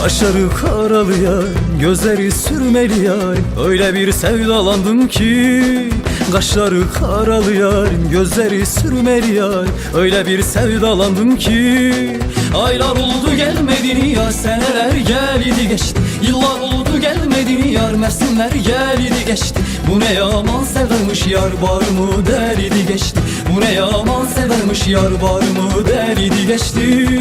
Kaşları karalıya, gözleri sürmeli yar, öyle bir sevdalandım ki. Kaşları karalıya, gözleri sürmeli yar, öyle bir sevdalandım ki. Aylar oldu gelmedin yar, seneler geldi geçti. Yıllar oldu gelmedin yar, mevsimler geldi geçti. Bu ne yaman sevdaymış yar, bağrımı delidi geçti. Bu ne yaman sevdaymış yar, bağrımı delidi geçti.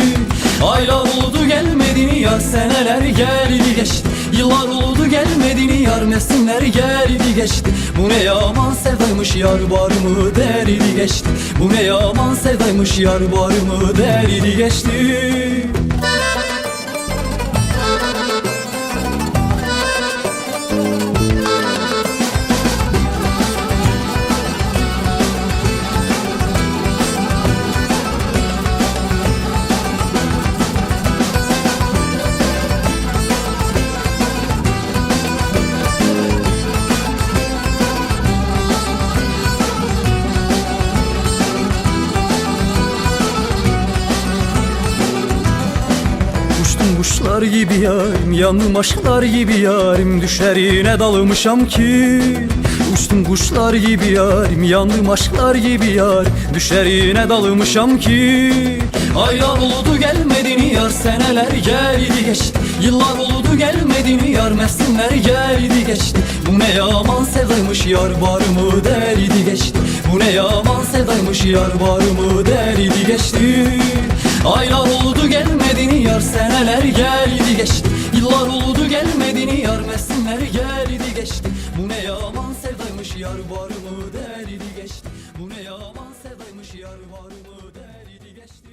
Aylar oldu gelmedin yar, seneler geldi geçti. Yıllar oldu gelmedin yar, mevsimler geldi geçti. Bu ne yaman sevdaymış yar, bağrımı delidi geçti. Bu ne yaman sevdaymış yar, bağrımı delidi geçti. Uçtum kuşlar gibi yarim, yandım aşklar gibi yarim, düşerine dalmışam ki. Uçtum kuşlar gibi yarim, yandım aşklar gibi yar, düşerine dalmışam ki. Aylar oldu gelmedin yar, seneler geldi geçti. Yıllar oldu gelmedin yar, mevsimler geldi geçti. Bu ne yaman sevdaymış yar, bağrımı delidi geçti. Bu ne yaman sevdaymış yar, bağrımı delidi geçti. Aylar oldu gelmedin yar, seneler geldi geçti. Yıllar oldu gelmedin yar, mevsimler geldi geçti. Bu ne yaman sevdaymış yar, bağrımı delidi geçti. Bu ne yaman sevdaymış yar, bağrımı delidi geçti.